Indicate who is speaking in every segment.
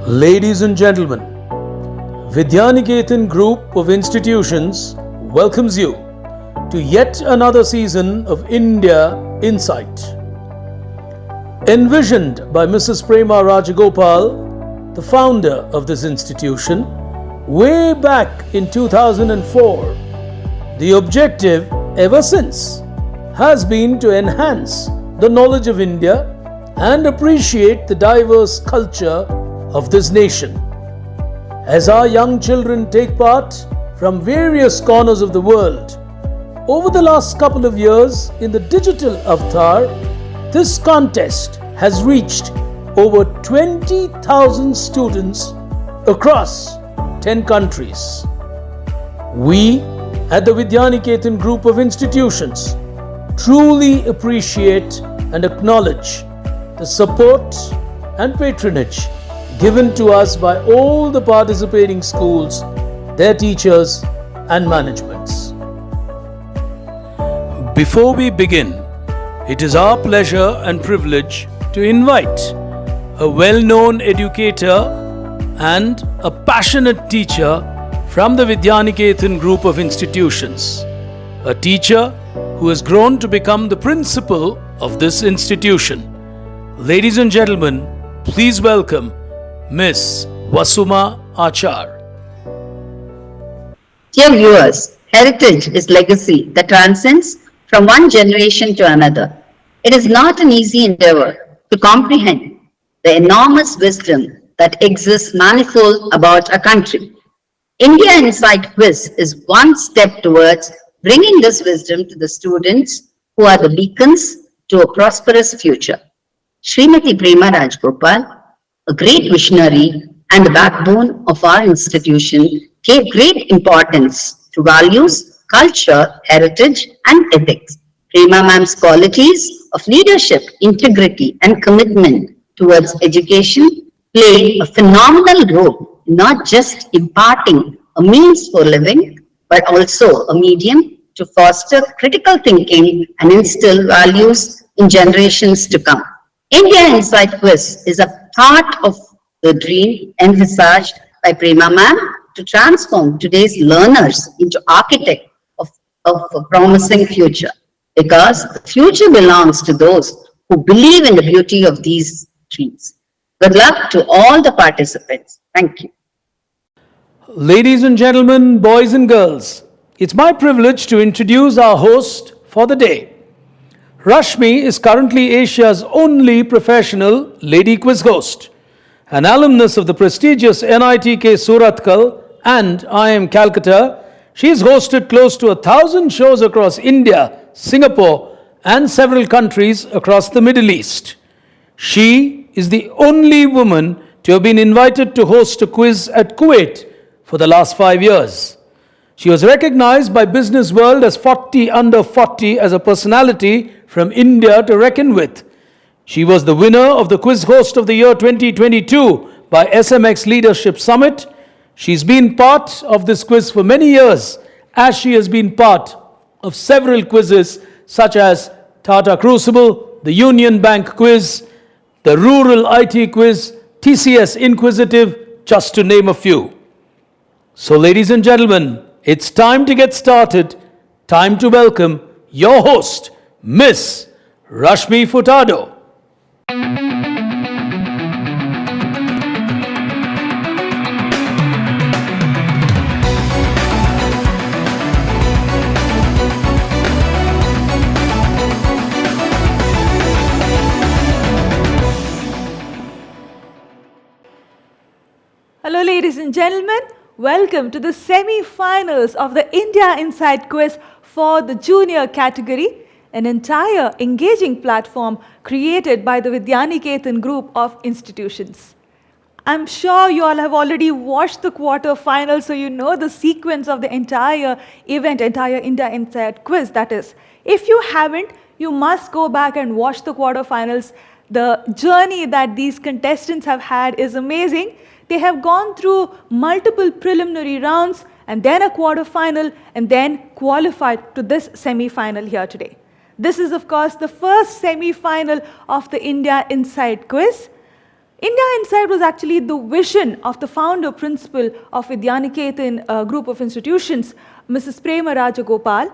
Speaker 1: Ladies and gentlemen, Vidyaniketan Group of Institutions welcomes you to yet another season of India Insight. Envisioned by Mrs. Prema Rajagopal, the founder of this institution, way back in 2004, the objective ever since has been to enhance the knowledge of India and appreciate the diverse culture of this nation. As our young children take part from various corners of the world, over the last couple of years in the digital avatar, this contest has reached over 20,000 students across 10 countries. We at the Vidyaniketan Group of Institutions truly appreciate and acknowledge the support and patronage given to us by all the participating schools, their teachers and managements. Before we begin, it is our pleasure and privilege to invite a well-known educator and a passionate teacher from the Vidyaniketan Group of Institutions, a teacher who has grown to become the principal of this institution. Ladies and gentlemen, please welcome Miss Vasuma Achar.
Speaker 2: Dear viewers, heritage is legacy that transcends from one generation to another. It is not an easy endeavor to comprehend the enormous wisdom that exists manifold about a country. India Insight Quiz is one step towards bringing this wisdom to the students who are the beacons to a prosperous future. Srimati Prema Rajagopal, a great visionary and the backbone of our institution, gave great importance to values, culture, heritage, and ethics. Prema ma'am's qualities of leadership, integrity, and commitment towards education played a phenomenal role in not just imparting a means for living, but also a medium to foster critical thinking and instill values in generations to come. India Insight Quiz is a part of the dream envisaged by Prema ma'am to transform today's learners into architects of a promising future, because the future belongs to those who believe in the beauty of these dreams. Good luck to all the participants. Thank you.
Speaker 1: Ladies and gentlemen, boys and girls, it's my privilege to introduce our host for the day. Rashmi is currently Asia's only professional lady quiz host. An alumnus of the prestigious NITK Surathkal and IIM Calcutta, she has hosted close to 1,000 shows across India, Singapore, and several countries across the Middle East. She is the only woman to have been invited to host a quiz at Kuwait for the last 5 years. She was recognized by Business World as 40 under 40 as a personality from India to reckon with. She was the winner of the Quiz Host of the Year 2022 by SMX Leadership Summit. She's been part of this quiz for many years, as she has been part of several quizzes such as Tata Crucible, the Union Bank Quiz, the Rural IT Quiz, TCS Inquisitive, just to name a few. So ladies and gentlemen, it's time to get started. Time to welcome your host, Miss Rashmi Furtado.
Speaker 3: Hello ladies and gentlemen, welcome to the semi-finals of the India Insight Quiz for the junior category, an entire engaging platform created by the Vidyaniketan Group of Institutions. I'm sure you all have already watched the quarter-finals, so you know the sequence of the entire event, entire India Insight Quiz, that is. If you haven't, you must go back and watch the quarter-finals. The journey that these contestants have had is amazing. They have gone through multiple preliminary rounds and then a quarter-final and then qualified to this semi-final here today. This is, of course, the first semi-final of the India Insight Quiz. India Inside was actually the vision of the founder principal of Vidyaniketan group of institutions, Mrs. Prema Rajagopal.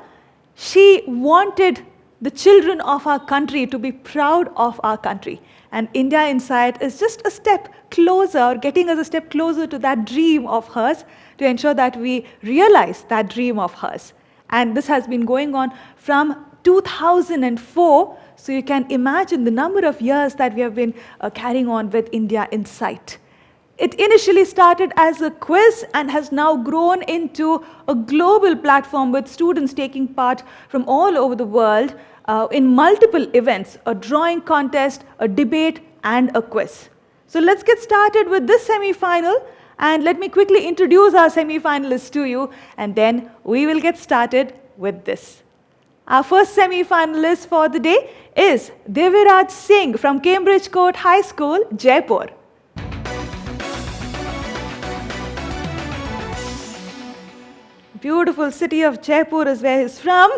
Speaker 3: She wanted the children of our country to be proud of our country. And India Inside is just a step closer, getting us a step closer to that dream of hers, to ensure that we realize that dream of hers. And this has been going on from 2004, so you can imagine the number of years that we have been carrying on with India Insight. It initially started as a quiz and has now grown into a global platform with students taking part from all over the world in multiple events, a drawing contest, a debate, and a quiz. So let's get started with this semi-final, and let me quickly introduce our semi-finalists to you, and then we will get started with this. Our first semi-finalist for the day is Deviraj Singh from Cambridge Court High School, Jaipur. Beautiful city of Jaipur is where he's from.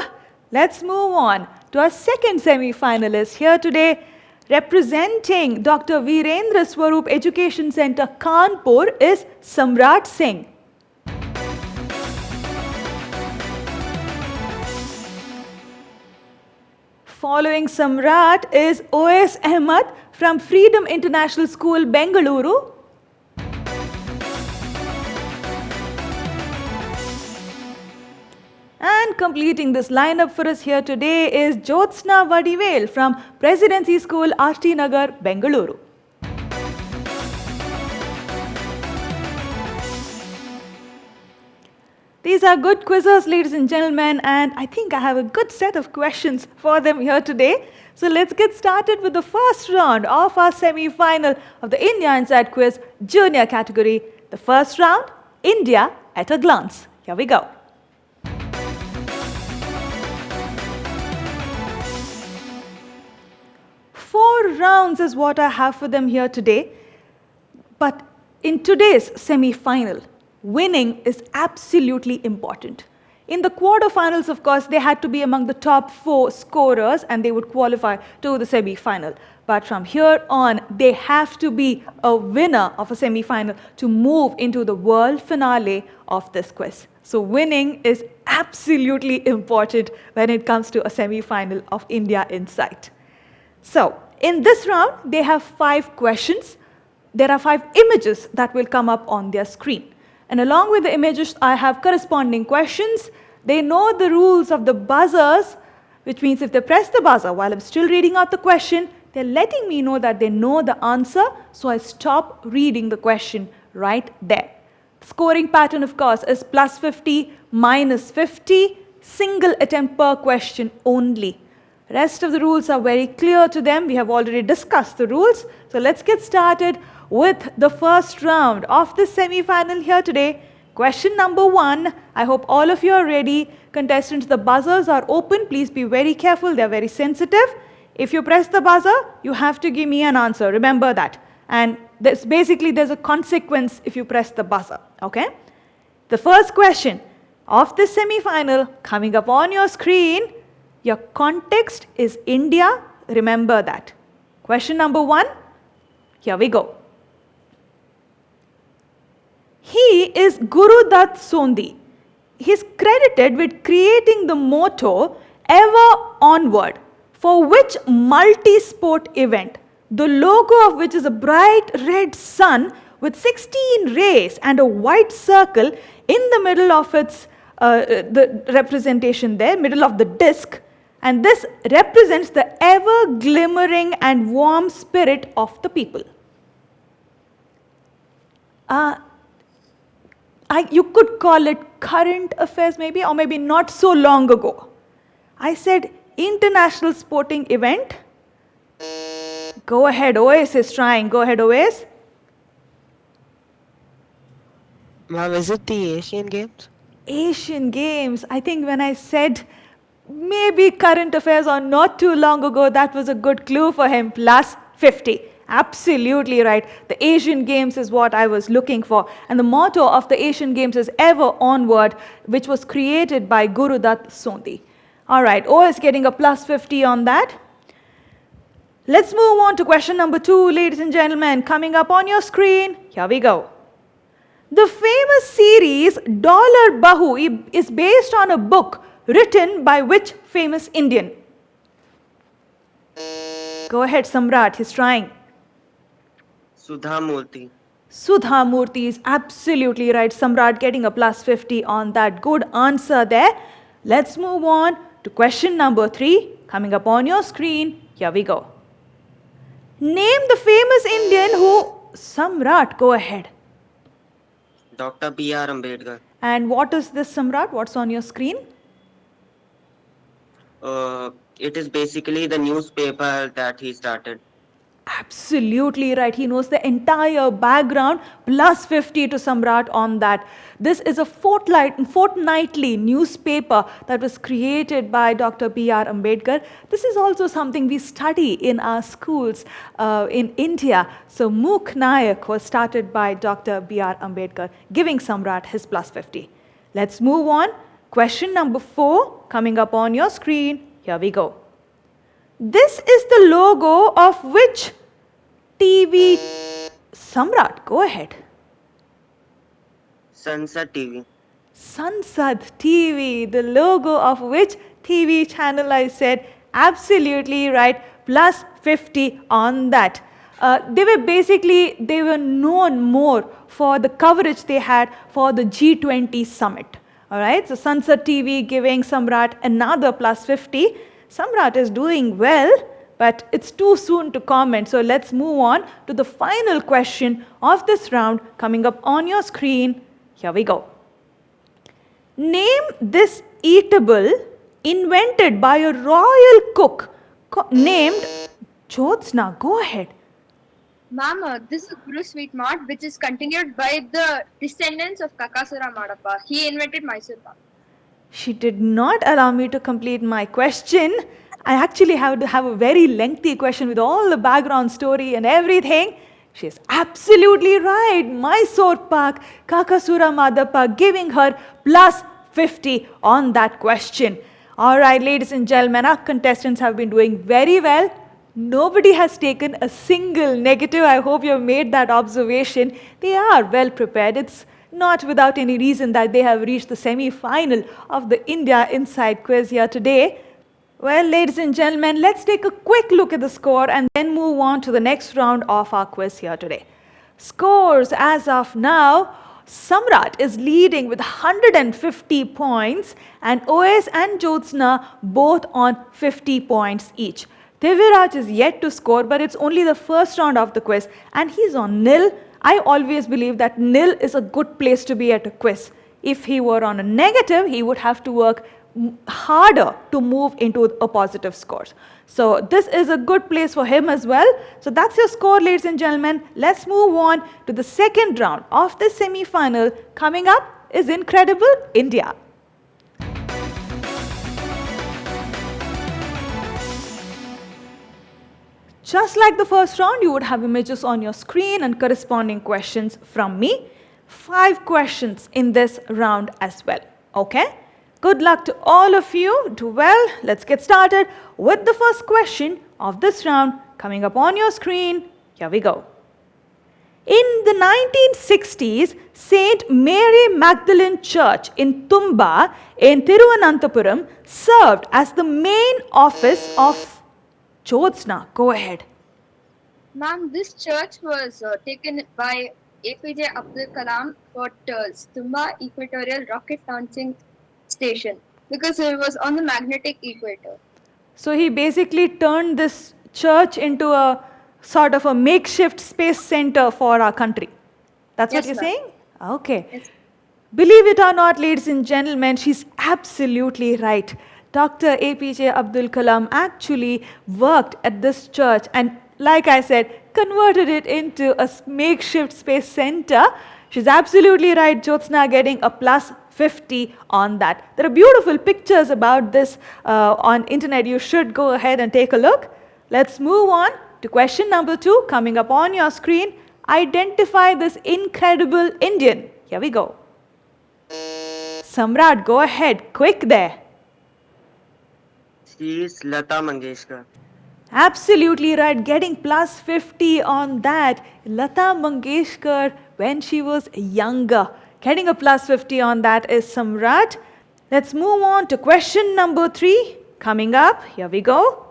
Speaker 3: Let's move on to our second semi-finalist here today. Representing Dr. Virendra Swaroop Education Center, Kanpur, is Samrat Singh. Following Samrat is OS Ahmed from Freedom International School, Bengaluru. And completing this lineup for us here today is Jyotsna Vadivel from Presidency School, RT Nagar, Bengaluru. These are good quizzes, ladies and gentlemen, and I think I have a good set of questions for them here today. So let's get started with the first round of our semi-final of the India Inside Quiz Junior category. The first round, India at a glance. Here we go. Four rounds is what I have for them here today. But in today's semi-final, winning is absolutely important. In the quarterfinals, of course, they had to be among the top 4 scorers and they would qualify to the semi-final. But from here on, they have to be a winner of a semi-final to move into the world finale of this quiz. So winning is absolutely important when it comes to a semi-final of India Insight. So, in this round, they have 5 questions. There are 5 images that will come up on their screen. And along with the images, I have corresponding questions. They know the rules of the buzzers, which means if they press the buzzer while I'm still reading out the question, they're letting me know that they know the answer, so I stop reading the question right there. The scoring pattern, of course, is plus 50, minus 50, single attempt per question only. Rest of the rules are very clear to them. We have already discussed the rules. So let's get started with the first round of the semi-final here today. Question number 1. I hope all of you are ready. Contestants, the buzzers are open. Please be very careful. They're very sensitive. If you press the buzzer, you have to give me an answer. Remember that. And there's a consequence if you press the buzzer. Okay? The first question of the semi-final coming up on your screen. Your context is India. Remember that. Question number 1. Here we go. He is Guru Dutt Sondhi. He is credited with creating the motto "Ever Onward" for which multi-sport event, the logo of which is a bright red sun with 16 rays and a white circle in the middle of its the representation there, middle of the disc. And this represents the ever glimmering and warm spirit of the people. You could call it current affairs maybe, or maybe not so long ago. I said international sporting event. Go ahead, OS is trying. Go ahead, OS.
Speaker 4: Ma'am, is it the Asian Games?
Speaker 3: Asian Games. I think when I said maybe current affairs or not too long ago, that was a good clue for him. Plus 50. Absolutely right. The Asian Games is what I was looking for. And the motto of the Asian Games is "Ever Onward," which was created by Guru Dutt Sondhi. All right, O is getting a plus 50 on that. Let's move on to question number 2, ladies and gentlemen. Coming up on your screen, here we go. The famous series Dollar Bahu is based on a book written by which famous Indian? Go ahead, Samrat, he's trying.
Speaker 4: Sudha Murthy.
Speaker 3: Sudha Murthy is absolutely right. Samrat getting a plus 50 on that. Good answer there. Let's move on to question number 3. Coming up on your screen. Here we go. Name the famous Indian who... Samrat, go ahead.
Speaker 4: Dr. B.R. Ambedkar.
Speaker 3: And what is this, Samrat? What's on your screen?
Speaker 4: It is basically the newspaper that he started.
Speaker 3: Absolutely right. He knows the entire background. Plus 50 to Samrat on that. This is a fortnightly newspaper that was created by Dr. B.R. Ambedkar. This is also something we study in our schools in India. So Mook Nayak was started by Dr. B.R. Ambedkar, giving Samrat his plus 50. Let's move on. Question number 4 coming up on your screen. Here we go. This is the logo of which TV? Samrat, go ahead.
Speaker 4: Sunset TV.
Speaker 3: Sansad TV, the logo of which TV channel? I said absolutely right. Plus 50 on that. They were known more for the coverage they had for the G20 summit. Alright, so Sansad TV giving Samrat another plus 50. Samrat is doing well, but it's too soon to comment. So let's move on to the final question of this round coming up on your screen. Here we go. Name this eatable invented by a royal cook named Jyotsna. Go ahead.
Speaker 5: Ma'am, this is Guru Sweet Mart, which is continued by the descendants of Kakasura Madappa. He invented Mysore Pak.
Speaker 3: She did not allow me to complete my question. I actually have to have a very lengthy question with all the background story and everything. She is absolutely right. Mysore Pak, Kakasura Madappa, giving her plus 50 on that question. All right, ladies and gentlemen, our contestants have been doing very well. Nobody has taken a single negative. I hope you have made that observation. They are well prepared. It's not without any reason that they have reached the semi-final of the India Inside Quiz here today. Well, ladies and gentlemen, let's take a quick look at the score and then move on to the next round of our quiz here today. Scores as of now, Samrat is leading with 150 points and OS and Jyotsna both on 50 points each. Diviraj is yet to score, but it's only the first round of the quiz and he's on nil. I always believe that nil is a good place to be at a quiz. If he were on a negative, he would have to work harder to move into a positive score. So this is a good place for him as well. So that's your score, ladies and gentlemen. Let's move on to the second round of the semi-final. Coming up is Incredible India. Just like the first round, you would have images on your screen and corresponding questions from me. 5 questions in this round as well. Okay? Good luck to all of you. Do well. Let's get started with the first question of this round coming up on your screen. Here we go. In the 1960s, St. Mary Magdalene Church in Tumba in Thiruvananthapuram served as the main office of Jyotsna. Go ahead.
Speaker 5: Ma'am, this church was taken by APJ Abdul Kalam for Tumba Equatorial Rocket Launching Station because it was on the magnetic equator.
Speaker 3: So he basically turned this church into a sort of a makeshift space center for our country. That's
Speaker 5: Yes,
Speaker 3: what you're
Speaker 5: ma'am.
Speaker 3: saying? Okay.
Speaker 5: Yes.
Speaker 3: Believe it or not, ladies and gentlemen, she's absolutely right. Dr. APJ Abdul Kalam actually worked at this church and, like I said, converted it into a makeshift space center. She's absolutely right. Jyotsna getting a plus 50 on that. There are beautiful pictures about this on internet. You should go ahead and take a look. Let's move on to question number 2 coming up on your screen. Identify this incredible Indian. Here we go. Samrat, go ahead. Quick there.
Speaker 4: She is Lata Mangeshkar.
Speaker 3: Absolutely right. Getting plus 50 on that. Lata Mangeshkar when she was younger. Getting a plus 50 on that is Samrat. Let's move on to question number 3. Coming up, here we go.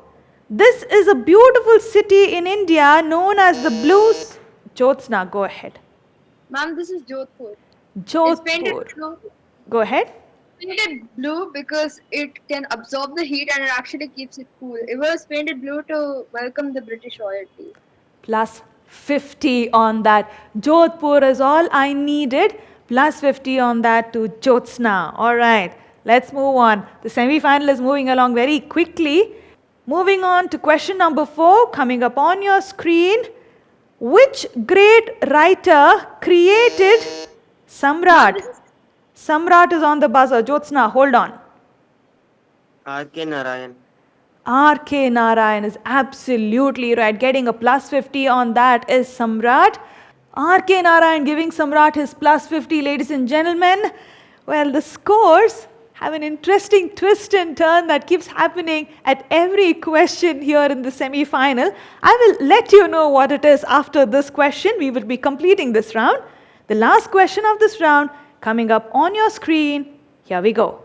Speaker 3: This is a beautiful city in India known as the Blues. Jyotsna, go ahead.
Speaker 5: Ma'am, this is Jodhpur. It's
Speaker 3: Jodhpur.
Speaker 5: painted blue.
Speaker 3: Go ahead.
Speaker 5: Painted blue because it can absorb the heat and it actually keeps it cool. It was painted blue to welcome the British royalty.
Speaker 3: Plus 50 on that. Jodhpur is all I needed. Plus 50 on that to Jyotsna. All right, let's move on. The semi-final is moving along very quickly. Moving on to question number 4, coming up on your screen. Which great writer created Samrat? Samrat is on the buzzer. Jyotsna, hold on.
Speaker 4: R.K. Narayan.
Speaker 3: R.K. Narayan is absolutely right. Getting a plus 50 on that is Samrat. R.K. Narayan giving Samrat his plus 50, ladies and gentlemen. Well, the scores have an interesting twist and turn that keeps happening at every question here in the semi-final. I will let you know what it is after this question. We will be completing this round. The last question of this round coming up on your screen. Here we go.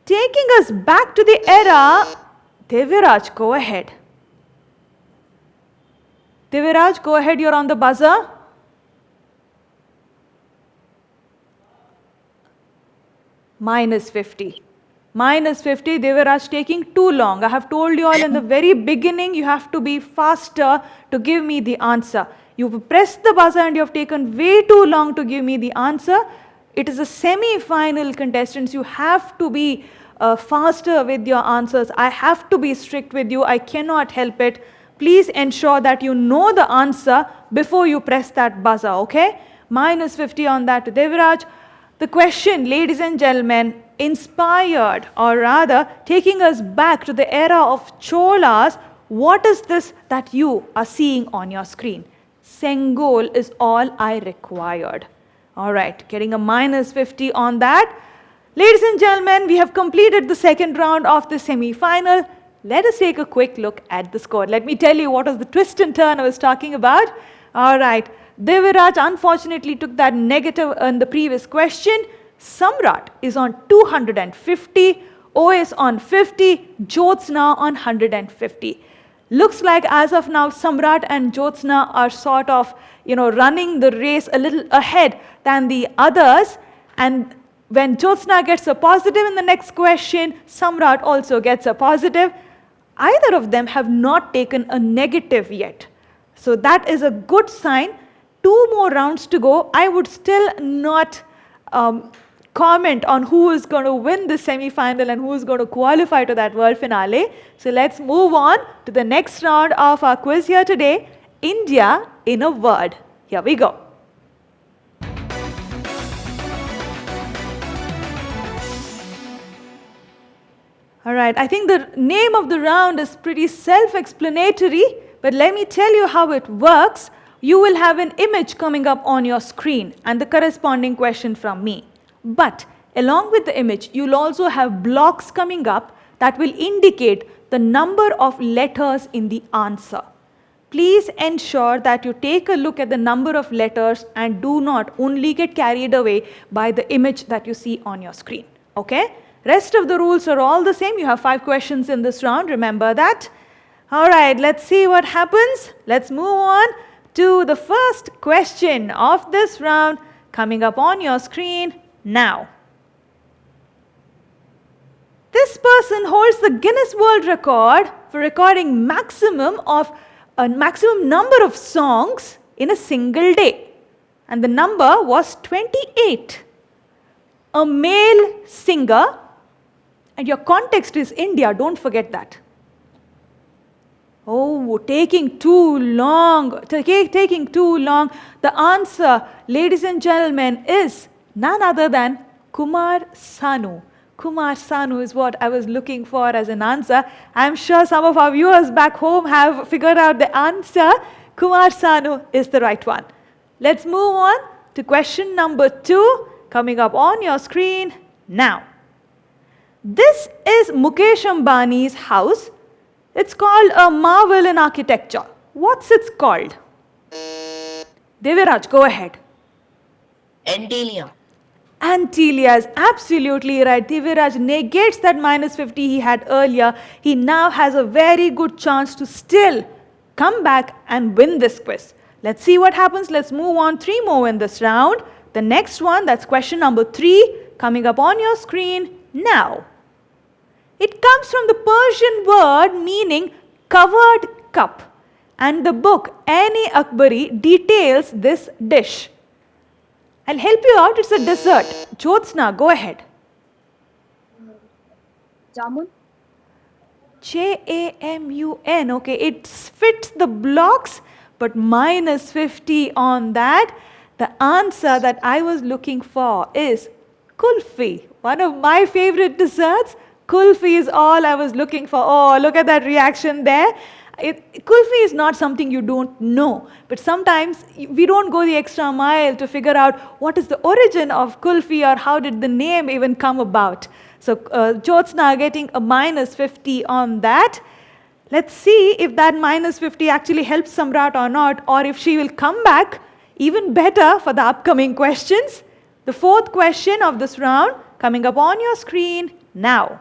Speaker 3: Taking us back to the era, Deviraj, go ahead. Deviraj, go ahead, you're on the buzzer. Minus 50. Minus 50, Deviraj taking too long. I have told you all in the very beginning, you have to be faster to give me the answer. You've pressed the buzzer and you have taken way too long to give me the answer. It is a semi-final, contestants. You have to be faster with your answers. I have to be strict with you. I cannot help it. Please ensure that you know the answer before you press that buzzer, okay? Minus 50 on that to Deviraj. The question, ladies and gentlemen, inspired, or rather taking us back to the era of Cholas, what is this that you are seeing on your screen? Sengol is all I required. All right, getting a minus 50 on that. Ladies and gentlemen, we have completed the second round of the semi-final. Let us take a quick look at the score. Let me tell you what was the twist and turn I was talking about. All right, Deviraj unfortunately took that negative in the previous question. Samrat is on 250, OS on 50, Jyotsna on 150. Looks like as of now, Samrat and Jyotsna are sort of, running the race a little ahead than the others. And when Jyotsna gets a positive in the next question, Samrat also gets a positive. Either of them have not taken a negative yet. So that is a good sign. 2 more rounds to go. I would still not comment on who is going to win the semi-final and who is going to qualify to that world finale. So let's move on to the next round of our quiz here today. India in a word. Here we go. All right, I think the name of the round is pretty self-explanatory, but let me tell you how it works. You will have an image coming up on your screen and the corresponding question from me. But along with the image, you'll also have blocks coming up that will indicate the number of letters in the answer. Please ensure that you take a look at the number of letters and do not only get carried away by the image that you see on your screen. Okay? Rest of the rules are all the same. You have 5 questions in this round. Remember that. All right, let's see what happens. Let's move on to the first question of this round coming up on your screen now. This person holds the Guinness World Record for recording maximum number of songs in a single day. And the number was 28. A male singer, and your context is India, don't forget that. Oh, taking too long. Taking too long. The answer, ladies and gentlemen, is none other than Kumar Sanu. Kumar Sanu is what I was looking for as an answer. I'm sure some of our viewers back home have figured out the answer. Kumar Sanu is the right one. Let's move on to question number 2 coming up on your screen now. This is Mukesh Ambani's house. It's called a marvel in architecture. What's it called? Deviraj, go ahead.
Speaker 6: Antilia.
Speaker 3: Antilia is absolutely right. Deviraj negates that minus 50 he had earlier. He now has a very good chance to still come back and win this quiz. Let's see what happens. Let's move on. 3 more in this round. The next one, that's question number 3, coming up on your screen now. It comes from the Persian word meaning covered cup. And the book Ain Akbari details this dish. I'll help you out. It's a dessert. Jyotsna, go ahead.
Speaker 5: Jamun.
Speaker 3: Jamun. Okay, it fits the blocks, but minus 50 on that. The answer that I was looking for is kulfi, one of my favorite desserts. Kulfi is all I was looking for. Oh, look at that reaction there. Kulfi is not something you don't know, but sometimes we don't go the extra mile to figure out what is the origin of kulfi or how did the name even come about. So Jyotsna getting a minus 50 on that. Let's see if that minus 50 actually helps Samrat or not, or if she will come back even better for the upcoming questions. The 4th question of this round coming up on your screen now.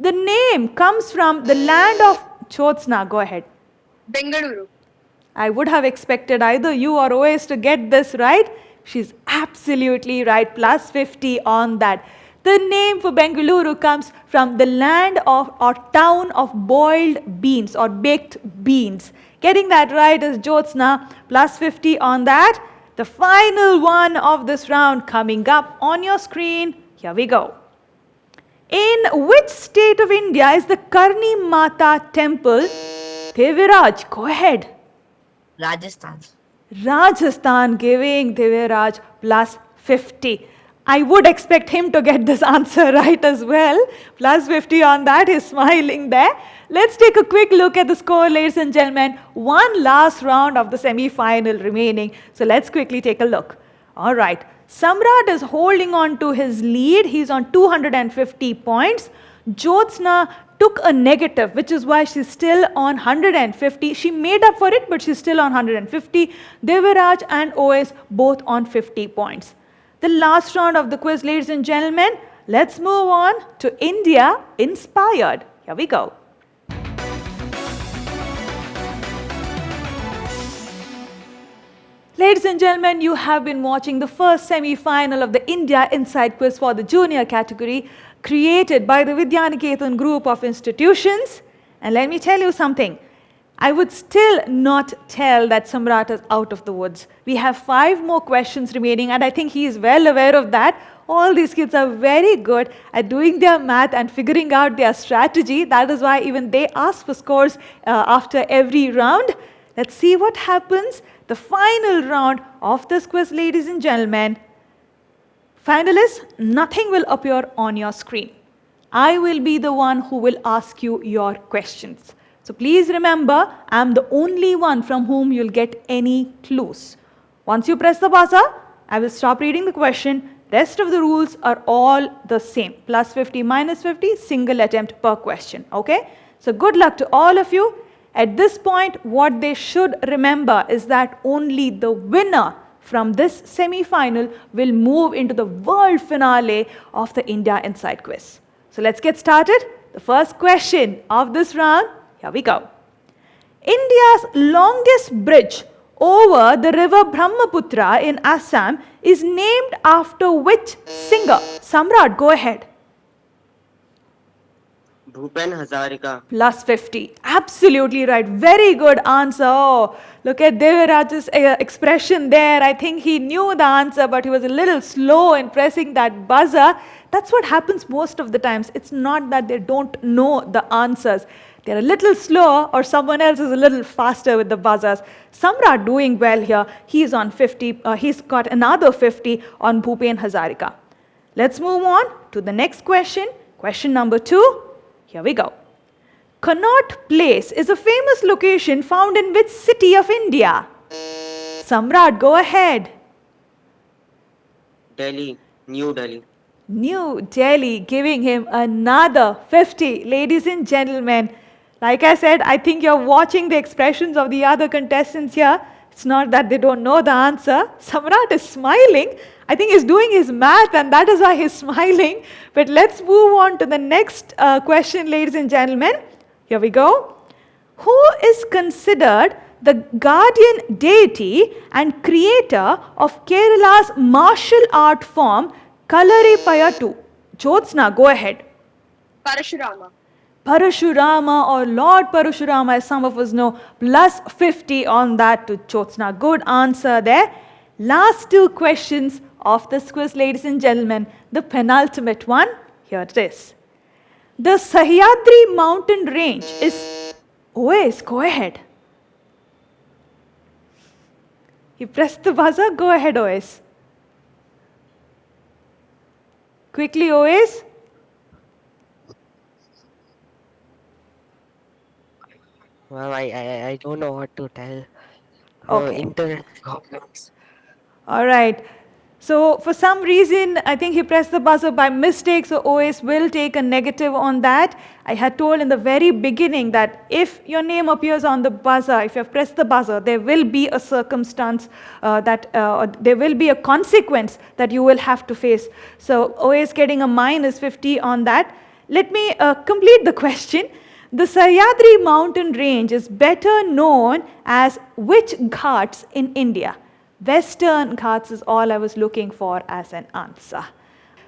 Speaker 3: The name comes from the land of Jyotsna, go ahead.
Speaker 5: Bengaluru.
Speaker 3: I would have expected either you or OS to get this right. She's absolutely right. Plus 50 on that. The name for Bengaluru comes from the land of or town of boiled beans or baked beans. Getting that right is Jyotsna. Plus 50 on that. The final one of this round coming up on your screen. Here we go. In which state of India is the Karni Mata temple? Deviraj, go ahead.
Speaker 6: Rajasthan.
Speaker 3: Rajasthan giving Deviraj plus 50. I would expect him to get this answer right as well. Plus 50 on that, he's smiling there. Let's take a quick look at the score, ladies and gentlemen. One last round of the semi-final remaining. So let's quickly take a look. All right. Samrat is holding on to his lead. He's on 250 points. Jyotsna took a negative, which is why she's still on 150. She made up for it, but she's still on 150. Deviraj and OS both on 50 points. The last round of the quiz, ladies and gentlemen. Let's move on to India Inspired. Here we go. Ladies and gentlemen, you have been watching the first semi-final of the India Inside Quiz for the junior category, created by the Vidyaniketan group of institutions. And let me tell you something. I would still not tell that Samrat is out of the woods. We have 5 more questions remaining, and I think he is well aware of that. All these kids are very good at doing their math and figuring out their strategy. That is why even they ask for scores after every round. Let's see what happens. The final round of this quiz, ladies and gentlemen. Finalists, nothing will appear on your screen. I will be the one who will ask you your questions. So please remember, I'm the only one from whom you'll get any clues. Once you press the buzzer, I will stop reading the question. Rest of the rules are all the same. Plus 50, minus 50, single attempt per question. Okay? So good luck to all of you. At this point, what they should remember is that only the winner from this semi-final will move into the world finale of the India Inside Quiz. So let's get started. The first question of this round, here we go. India's longest bridge over the river Brahmaputra in Assam is named after which singer? Samrat, go ahead.
Speaker 4: Bhupen Hazarika.
Speaker 3: Plus 50. Absolutely right. Very good answer. Oh, look at Deviraj's expression there. I think he knew the answer, but he was a little slow in pressing that buzzer. That's what happens most of the times. It's not that they don't know the answers. They're a little slower, or someone else is a little faster with the buzzers. Samrat doing well here. He's on 50. He's got another 50 on Bhupen Hazarika. Let's move on to the next question. Question number 2. Here we go. Connaught Place is a famous location found in which city of India? Samrat, go ahead.
Speaker 4: Delhi. New Delhi.
Speaker 3: New Delhi, giving him another 50. Ladies and gentlemen, Like I said, I think you're watching the expressions of the other contestants here. It's not that they don't know the answer. Samrat is smiling. I think he's doing his math and that is why he's smiling. But let's move on to the next question, ladies and gentlemen. Here we go. Who is considered the guardian deity and creator of Kerala's martial art form Kalaripayattu? Jyotsna, go ahead.
Speaker 5: Parashurama.
Speaker 3: Parashurama or Lord Parashurama, as some of us know, plus 50 on that to Jyotsna. Good answer there. Last two questions of this quiz, ladies and gentlemen. The penultimate one. Here it is. The Sahyadri mountain range is... Ois, go ahead. You pressed the buzzer. Go ahead, Ois. Quickly, Ois.
Speaker 4: Well, I don't know what to tell.
Speaker 3: Okay.
Speaker 4: Internet problems.
Speaker 3: All right. So for some reason, I think he pressed the buzzer by mistake, so OS will take a negative on that. I had told in the very beginning that if your name appears on the buzzer, if you have pressed the buzzer, there will be a circumstance there will be a consequence that you will have to face. So OS getting a minus 50 on that. Let me complete the question. The Sahyadri mountain range is better known as which Ghats in India? Western Ghats is all I was looking for as an answer.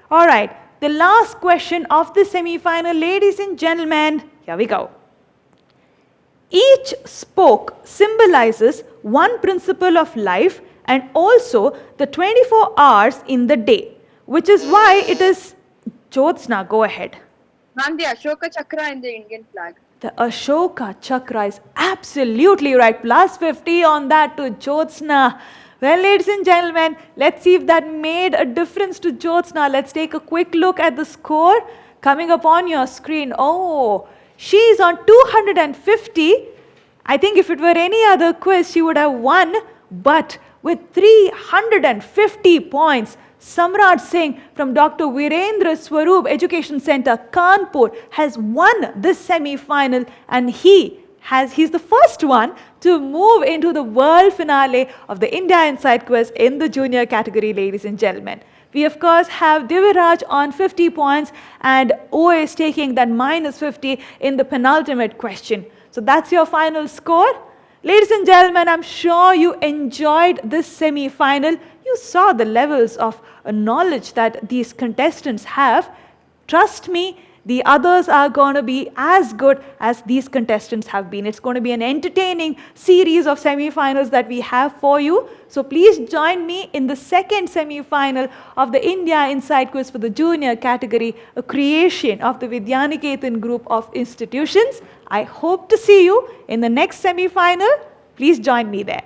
Speaker 3: All right, the last question of the semi-final, ladies and gentlemen, here we go. Each spoke symbolizes one principle of life and also the 24 hours in the day, which is why it is... Jyotsna, go ahead.
Speaker 5: Ma'am, the Ashoka Chakra in the Indian flag.
Speaker 3: The Ashoka Chakra is absolutely right. Plus 50 on that to Jyotsna. Well, ladies and gentlemen, let's see if that made a difference to Jyotsna. Let's take a quick look at the score coming up on your screen. Oh, she's on 250. I think if it were any other quiz, she would have won. But with 350 points, Samrat Singh from Dr. Virendra Swaroop Education Center, Kanpur, has won this semi-final, and he's the first one to move into the world finale of the India Inside Quiz in the junior category, ladies and gentlemen. We of course have Diviraj on 50 points and OS taking that minus 50 in the penultimate question. So that's your final score. Ladies and gentlemen, I'm sure you enjoyed this semi-final. You saw the levels of knowledge that these contestants have. Trust me, the others are going to be as good as these contestants have been. It's going to be an entertaining series of semi-finals that we have for you. So please join me in the second semi-final of the India Inside Quiz for the junior category, a creation of the Vidyaniketan group of institutions. I hope to see you in the next semi-final. Please join me there.